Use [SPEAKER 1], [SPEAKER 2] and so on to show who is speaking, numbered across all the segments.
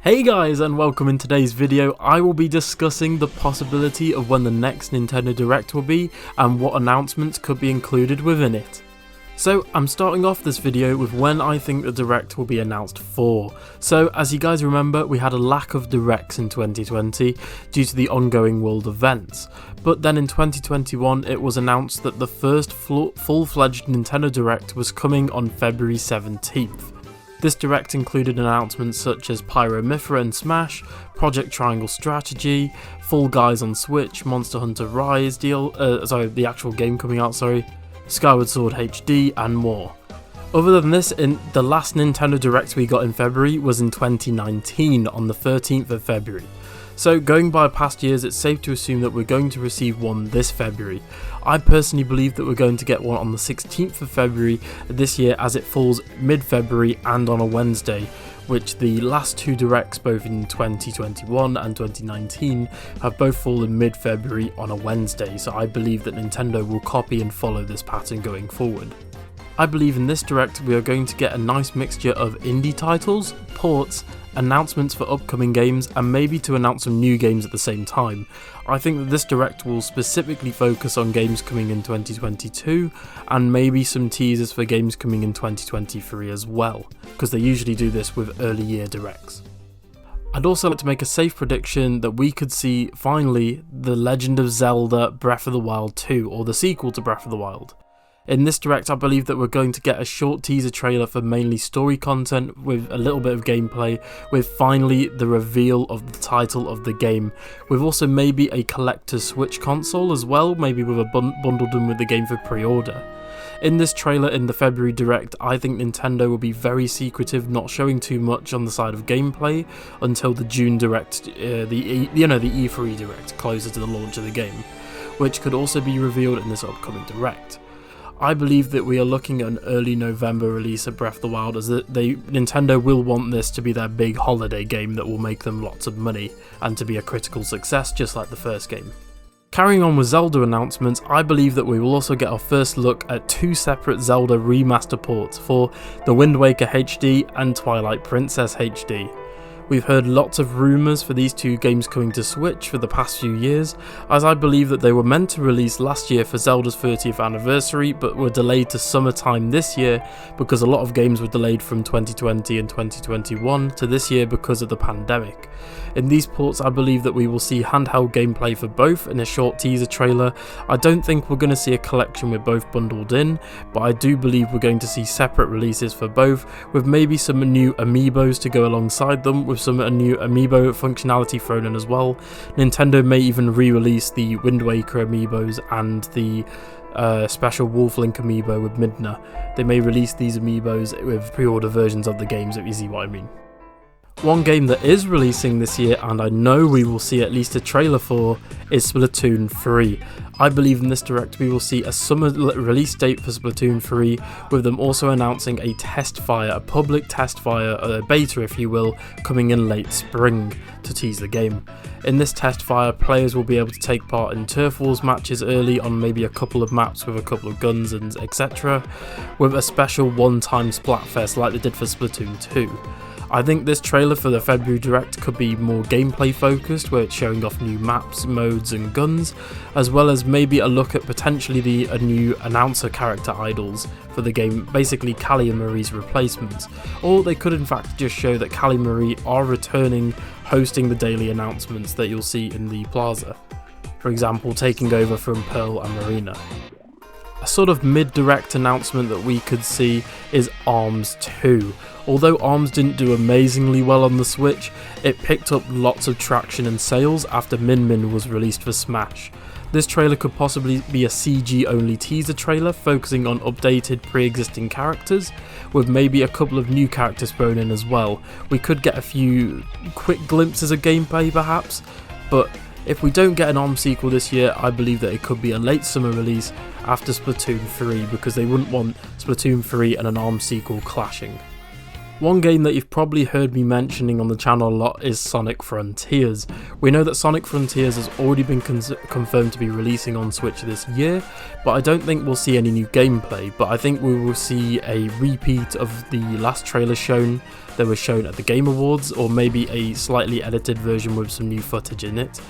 [SPEAKER 1] Hey guys, and welcome. In today's video I will be discussing the possibility of when the next Nintendo Direct will be and what announcements could be included within it. So I'm starting off this video with when I think the Direct will be announced for. So as you guys remember, we had a lack of Directs in 2020 due to the ongoing world events, but then in 2021 it was announced that the first full-fledged Nintendo Direct was coming on February 17th. This Direct included announcements such as Pyro and Smash, Project Triangle Strategy, Fall Guys on Switch, Monster Hunter Rise the actual game coming out, Skyward Sword HD, and more. Other than this, the last Nintendo Direct we got in February was in 2019 on the 13th of February. So going by past years, it's safe to assume that we're going to receive one this February. I personally believe that we're going to get one on the 16th of February this year, as it falls mid-February and on a Wednesday, which the last two Directs both in 2021 and 2019 have both fallen mid-February on a Wednesday, so I believe that Nintendo will copy and follow this pattern going forward. I believe in this Direct we are going to get a nice mixture of indie titles, ports, announcements for upcoming games, and maybe to announce some new games at the same time. I think that this Direct will specifically focus on games coming in 2022 and maybe some teasers for games coming in 2023 as well, because they usually do this with early year Directs. I'd also like to make a safe prediction that we could see finally The Legend of Zelda Breath of the Wild 2, or the sequel to Breath of the Wild. In this Direct, I believe that we're going to get a short teaser trailer for mainly story content with a little bit of gameplay, with finally the reveal of the title of the game, with also maybe a collector's Switch console as well, maybe with a bundled in with the game for pre-order. In this trailer in the February Direct, I think Nintendo will be very secretive, not showing too much on the side of gameplay until the June Direct, the E3 Direct, closer to the launch of the game, which could also be revealed in this upcoming Direct. I believe that we are looking at an early November release of Breath of the Wild, as Nintendo will want this to be their big holiday game that will make them lots of money and to be a critical success just like the first game. Carrying on with Zelda announcements, I believe that we will also get our first look at two separate Zelda remaster ports for the Wind Waker HD and Twilight Princess HD. We've heard lots of rumours for these two games coming to Switch for the past few years, as I believe that they were meant to release last year for Zelda's 30th anniversary, but were delayed to summertime this year because a lot of games were delayed from 2020 and 2021 to this year because of the pandemic. In these ports, I believe that we will see handheld gameplay for both in a short teaser trailer. I don't think we're going to see a collection with both bundled in, but I do believe we're going to see separate releases for both, with maybe some new amiibos to go alongside them, with some new amiibo functionality thrown in as well. Nintendo may even re-release the Wind Waker amiibos and the special Wolf Link amiibo with Midna. They may release these amiibos with pre-order versions of the games, if you see what I mean. One game that is releasing this year, and I know we will see at least a trailer for, is Splatoon 3. I believe in this Direct we will see a summer release date for Splatoon 3, with them also announcing a public test fire, a beta if you will, coming in late spring to tease the game. In this test fire, players will be able to take part in Turf Wars matches early on maybe a couple of maps with a couple of guns and etc, with a special one-time Splatfest like they did for Splatoon 2. I think this trailer for the February Direct could be more gameplay focused, where it's showing off new maps, modes and guns, as well as maybe a look at potentially a new announcer character idols for the game, basically Callie and Marie's replacements. Or they could in fact just show that Callie and Marie are returning, hosting the daily announcements that you'll see in the plaza, for example taking over from Pearl and Marina. A sort of mid-Direct announcement that we could see is ARMS 2. Although ARMS didn't do amazingly well on the Switch, it picked up lots of traction and sales after Min Min was released for Smash. This trailer could possibly be a CG only teaser trailer focusing on updated pre-existing characters, with maybe a couple of new characters thrown in as well. We could get a few quick glimpses of gameplay perhaps, but if we don't get an ARMS sequel this year, I believe that it could be a late summer release after Splatoon 3, because they wouldn't want Splatoon 3 and an ARMS sequel clashing. One game that you've probably heard me mentioning on the channel a lot is Sonic Frontiers. We know that Sonic Frontiers has already been confirmed to be releasing on Switch this year, but I don't think we'll see any new gameplay, but I think we will see a repeat of the last trailer shown that was shown at the Game Awards, or maybe a slightly edited version with some new footage in it.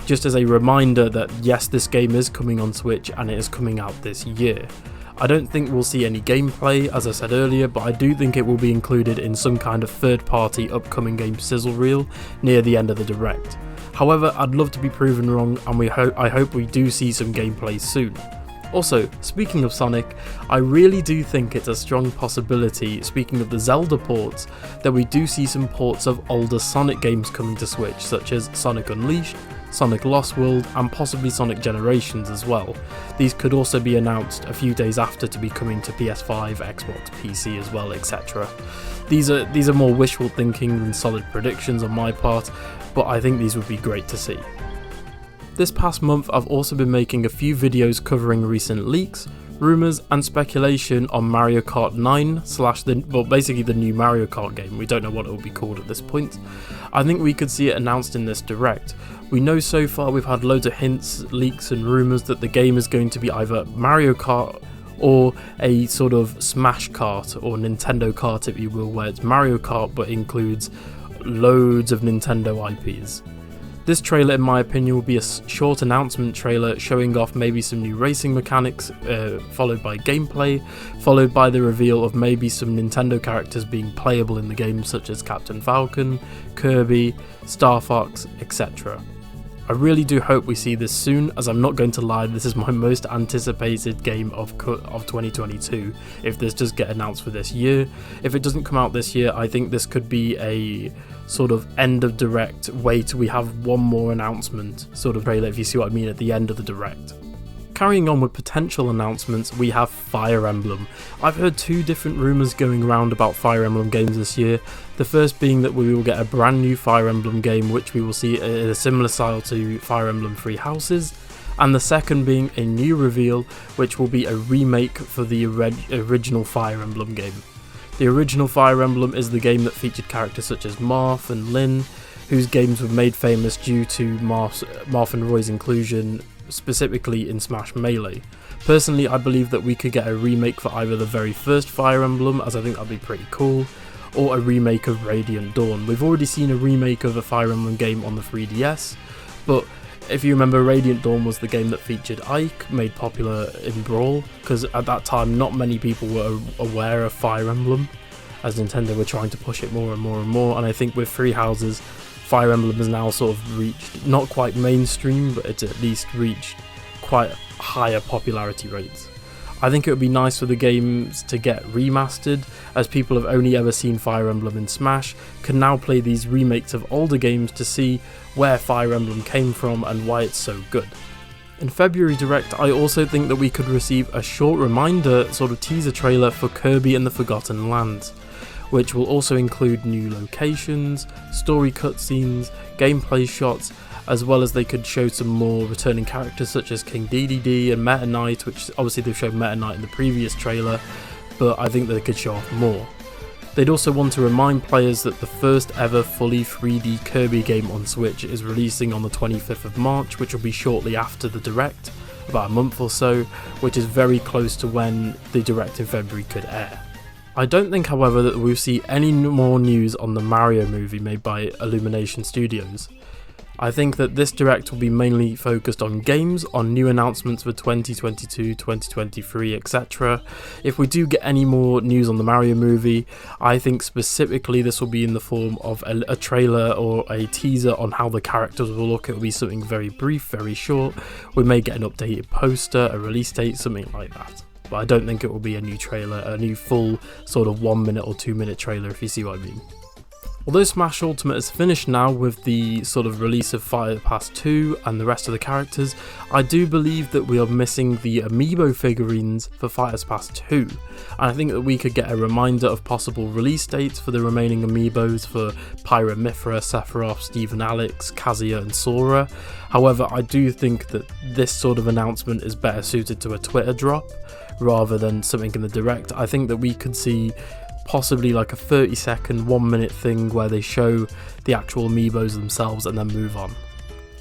[SPEAKER 1] Just as a reminder that yes, this game is coming on Switch and it is coming out this year. I don't think we'll see any gameplay, as I said earlier, but I do think it will be included in some kind of third-party upcoming game sizzle reel near the end of the Direct. However, I'd love to be proven wrong, and I hope we do see some gameplay soon. Also, speaking of Sonic, I really do think it's a strong possibility, speaking of the Zelda ports, that we do see some ports of older Sonic games coming to Switch, such as Sonic Unleashed, Sonic Lost World, and possibly Sonic Generations as well. These could also be announced a few days after to be coming to PS5, Xbox, PC as well, etc. These are more wishful thinking than solid predictions on my part, but I think these would be great to see. This past month I've also been making a few videos covering recent leaks, rumours and speculation on Mario Kart 9 basically the new Mario Kart game. We don't know what it will be called at this point. I think we could see it announced in this Direct. We know so far we've had loads of hints, leaks and rumours that the game is going to be either Mario Kart or a sort of Smash Kart or Nintendo Kart if you will, where it's Mario Kart but includes loads of Nintendo IPs. This trailer, in my opinion, will be a short announcement trailer showing off maybe some new racing mechanics, followed by gameplay, followed by the reveal of maybe some Nintendo characters being playable in the game, such as Captain Falcon, Kirby, Star Fox, etc. I really do hope we see this soon, as I'm not going to lie, this is my most anticipated game of 2022 if this does get announced for this year. If it doesn't come out this year, I think this could be a sort of end of Direct, wait till we have one more announcement sort of trailer, if you see what I mean, at the end of the Direct. Carrying on with potential announcements, we have Fire Emblem. I've heard two different rumours going around about Fire Emblem games this year. The first being that we will get a brand new Fire Emblem game which we will see in a similar style to Fire Emblem Three Houses, and the second being a new reveal which will be a remake for the original Fire Emblem game. The original Fire Emblem is the game that featured characters such as Marth and Lyn, whose games were made famous due to Marth and Roy's inclusion specifically in Smash Melee. Personally, I believe that we could get a remake for either the very first Fire Emblem, as I think that'd be pretty cool, or a remake of Radiant Dawn. We've already seen a remake of a Fire Emblem game on the 3DS, but if you remember, Radiant Dawn was the game that featured Ike, made popular in Brawl, because at that time not many people were aware of Fire Emblem, as Nintendo were trying to push it more and more and more, and I think with Three Houses, Fire Emblem has now sort of reached, not quite mainstream, but it's at least reached quite higher popularity rates. I think it would be nice for the games to get remastered, as people have only ever seen Fire Emblem in Smash, can now play these remakes of older games to see where Fire Emblem came from and why it's so good. In February Direct, I also think that we could receive a short reminder sort of teaser trailer for Kirby and the Forgotten Lands, which will also include new locations, story cutscenes, gameplay shots, as well as they could show some more returning characters such as King Dedede and Meta Knight, which obviously they've shown Meta Knight in the previous trailer, but I think they could show off more. They'd also want to remind players that the first ever fully 3D Kirby game on Switch is releasing on the 25th of March, which will be shortly after the Direct, about a month or so, which is very close to when the Direct in February could air. I don't think, however, that we'll see any more news on the Mario movie made by Illumination Studios. I think that this Direct will be mainly focused on games, on new announcements for 2022, 2023, etc. If we do get any more news on the Mario movie, I think specifically this will be in the form of a trailer or a teaser on how the characters will look. It will be something very brief, very short. We may get an updated poster, a release date, something like that. But I don't think it will be a new trailer, a new full sort of 1 minute or 2 minute trailer, if you see what I mean. Although Smash Ultimate is finished now with the sort of release of Fighter Pass 2 and the rest of the characters, I do believe that we are missing the amiibo figurines for Fighters Pass 2, and I think that we could get a reminder of possible release dates for the remaining amiibos for Pyra Mythra, Sephiroth, Steven Alex, Kazuya and Sora. However, I do think that this sort of announcement is better suited to a Twitter drop rather than something in the Direct. I think that we could see possibly like a 30-second, 1 minute thing where they show the actual amiibos themselves and then move on.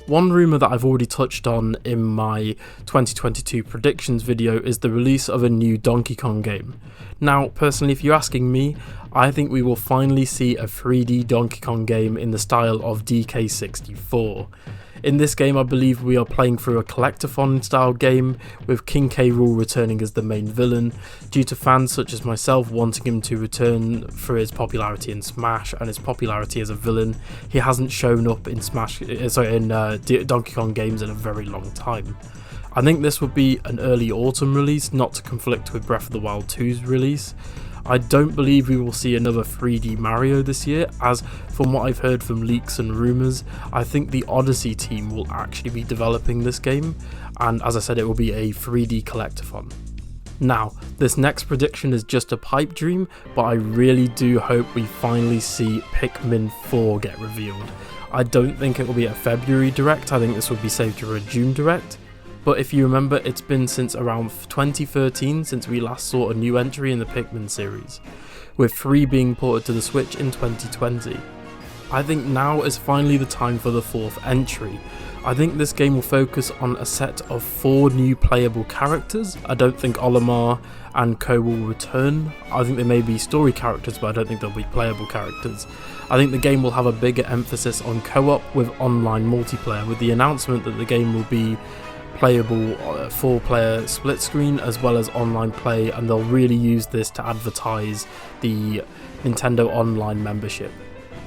[SPEAKER 1] One rumour that I've already touched on in my 2022 predictions video is the release of a new Donkey Kong game. Now, personally, if you're asking me, I think we will finally see a 3D Donkey Kong game in the style of DK64. In this game, I believe we are playing through a collectathon style game, with King K. Rool returning as the main villain, due to fans such as myself wanting him to return for his popularity in Smash and his popularity as a villain. He hasn't shown up in Donkey Kong games in a very long time. I think this would be an early autumn release, not to conflict with Breath of the Wild 2's release. I don't believe we will see another 3D Mario this year, as from what I've heard from leaks and rumours, I think the Odyssey team will actually be developing this game, and as I said, it will be a 3D collectathon. Now, this next prediction is just a pipe dream, but I really do hope we finally see Pikmin 4 get revealed. I don't think it will be a February Direct, I think this will be saved for a June Direct. But if you remember, it's been since around 2013 since we last saw a new entry in the Pikmin series, with 3 being ported to the Switch in 2020. I think now is finally the time for the 4th entry. I think this game will focus on a set of 4 new playable characters. I don't think Olimar and Co will return. I think they may be story characters, but I don't think they'll be playable characters. I think the game will have a bigger emphasis on co-op with online multiplayer, with the announcement that the game will be playable 4-player split screen as well as online play, and they'll really use this to advertise the Nintendo Online membership.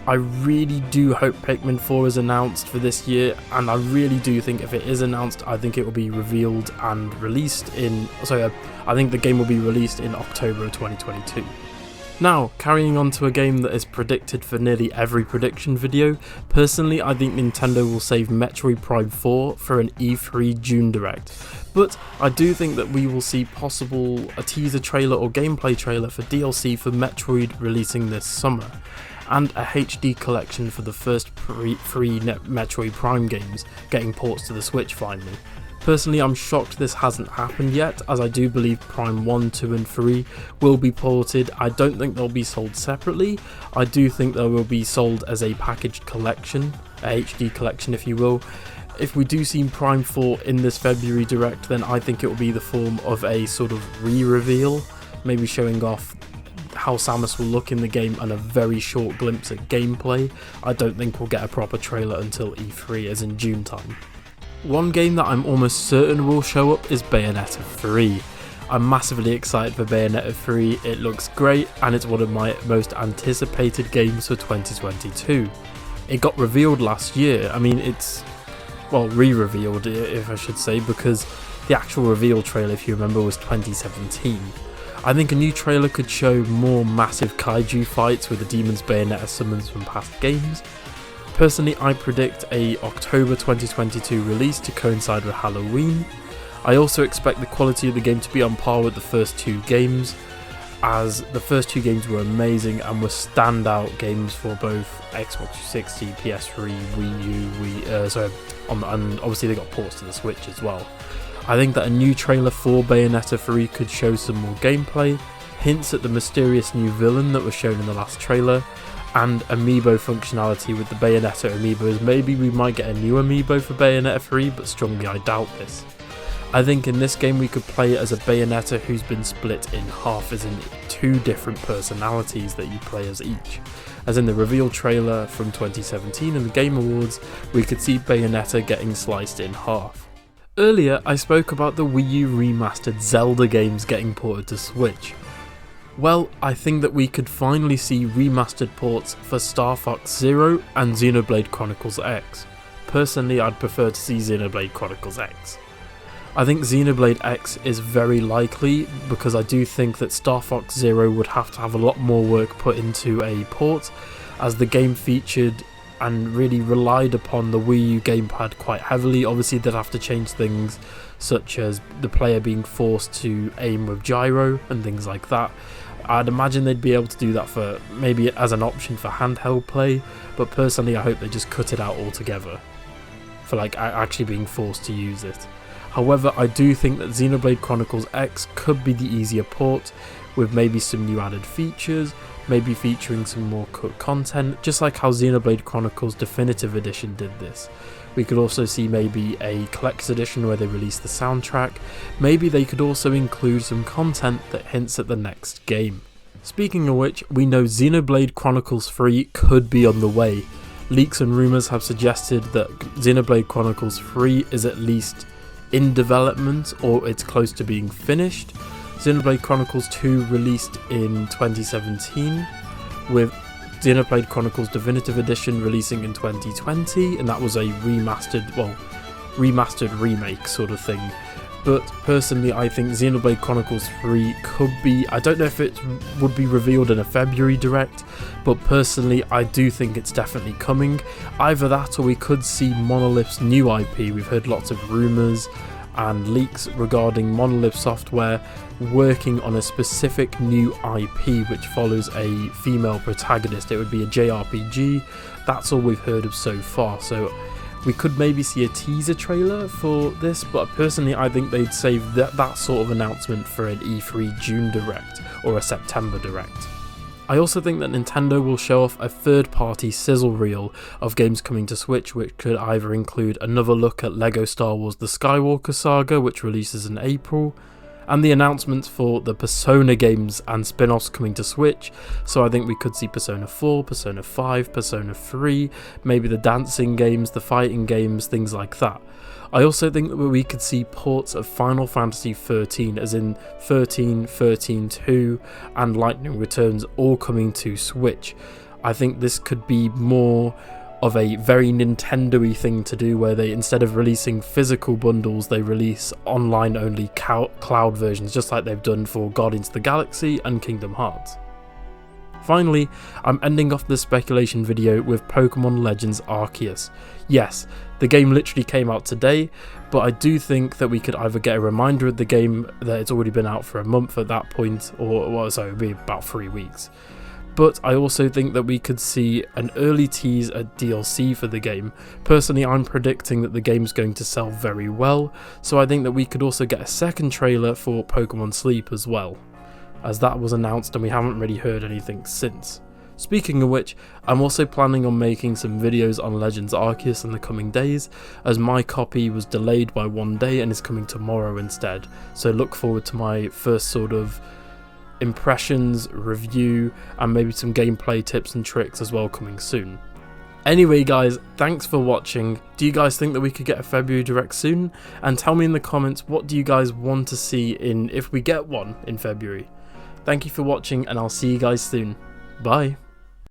[SPEAKER 1] I really do hope Pikmin 4 is announced for this year, and I really do think if it is announced, I think it will be revealed and released I think the game will be released in October of 2022. Now, carrying on to a game that is predicted for nearly every prediction video, personally I think Nintendo will save Metroid Prime 4 for an E3 June Direct, but I do think that we will see a teaser trailer or gameplay trailer for DLC for Metroid releasing this summer, and a HD collection for the first 3 Metroid Prime games getting ports to the Switch finally. Personally, I'm shocked this hasn't happened yet, as I do believe Prime 1, 2 and 3 will be ported. I don't think they'll be sold separately. I do think they will be sold as a packaged collection, a HD collection if you will. If we do see Prime 4 in this February Direct, then I think it will be the form of a sort of re-reveal, maybe showing off how Samus will look in the game and a very short glimpse at gameplay. I don't think we'll get a proper trailer until E3, as in June time. One game that I'm almost certain will show up is Bayonetta 3. I'm massively excited for Bayonetta 3, it looks great and it's one of my most anticipated games for 2022. It got revealed last year, re-revealed if I should say, because the actual reveal trailer, if you remember, was 2017. I think a new trailer could show more massive kaiju fights with the demons Bayonetta summons from past games. Personally, I predict a October 2022 release to coincide with Halloween. I also expect the quality of the game to be on par with the first 2 games, as the first 2 games were amazing and were standout games for both Xbox 360, PS3, Wii U, and obviously they got ports to the Switch as well. I think that a new trailer for Bayonetta 3 could show some more gameplay, hints at the mysterious new villain that was shown in the last trailer, and amiibo functionality with the Bayonetta amiibos. Maybe we might get a new amiibo for Bayonetta 3, but strongly I doubt this. I think in this game we could play as a Bayonetta who's been split in half, as in 2 different personalities that you play as each. As in the reveal trailer from 2017 and the Game Awards, we could see Bayonetta getting sliced in half. Earlier I spoke about the Wii U remastered Zelda games getting ported to Switch. Well, I think that we could finally see remastered ports for Star Fox Zero and Xenoblade Chronicles X. Personally, I'd prefer to see Xenoblade Chronicles X. I think Xenoblade X is very likely, because I do think that Star Fox Zero would have to have a lot more work put into a port, as the game featured and really relied upon the Wii U gamepad quite heavily. Obviously they'd have to change things such as the player being forced to aim with gyro and things like that. I'd imagine they'd be able to do that for maybe as an option for handheld play, but personally I hope they just cut it out altogether for actually being forced to use it. However, I do think that Xenoblade Chronicles X could be the easier port, with maybe some new added features, maybe featuring some more cut content, just like how Xenoblade Chronicles Definitive Edition did this. We could also see maybe a collector's edition where they release the soundtrack. Maybe they could also include some content that hints at the next game. Speaking of which, we know Xenoblade Chronicles 3 could be on the way. Leaks and rumours have suggested that Xenoblade Chronicles 3 is at least in development or it's close to being finished. Xenoblade Chronicles 2 released in 2017, with Xenoblade Chronicles Definitive Edition releasing in 2020, and that was a remastered remake sort of thing. But personally, I think Xenoblade Chronicles 3 could be, I don't know if it would be revealed in a February direct, but personally I do think it's definitely coming. Either that or we could see Monolith's new IP. We've heard lots of rumours and leaks regarding Monolith Software working on a specific new IP which follows a female protagonist. It would be a JRPG. That's all we've heard of so far, so we could maybe see a teaser trailer for this, but personally I think they'd save that sort of announcement for an E3 June direct or a September direct. I also think that Nintendo will show off a third-party sizzle reel of games coming to Switch, which could either include another look at LEGO Star Wars The Skywalker Saga, which releases in April, and the announcements for the Persona games and spin-offs coming to Switch. So I think we could see Persona 4, Persona 5, Persona 3, maybe the dancing games, the fighting games, things like that. I also think that we could see ports of Final Fantasy XIII, as in 13, 13-2 and Lightning Returns all coming to Switch. I think this could be more of a very Nintendo-y thing to do, where they, instead of releasing physical bundles, they release online-only cloud versions, just like they've done for Guardians of the Galaxy and Kingdom Hearts. Finally, I'm ending off this speculation video with Pokemon Legends Arceus. Yes, the game literally came out today, but I do think that we could either get a reminder of the game that it's already been out for a month at that point, or well, sorry, it'd be about 3 weeks. But I also think that we could see an early tease at DLC for the game. Personally, I'm predicting that the game's going to sell very well, so I think that we could also get a second trailer for Pokemon Sleep as well, as that was announced and we haven't really heard anything since. Speaking of which, I'm also planning on making some videos on Legends Arceus in the coming days, as my copy was delayed by 1 day and is coming tomorrow instead, so look forward to my first sort of impressions, review, and maybe some gameplay tips and tricks as well coming soon. Anyway guys, thanks for watching. Do you guys think that we could get a February direct soon? And tell me in the comments, what do you guys want to see in if we get one in February? Thank you for watching, and I'll see you guys soon. Bye.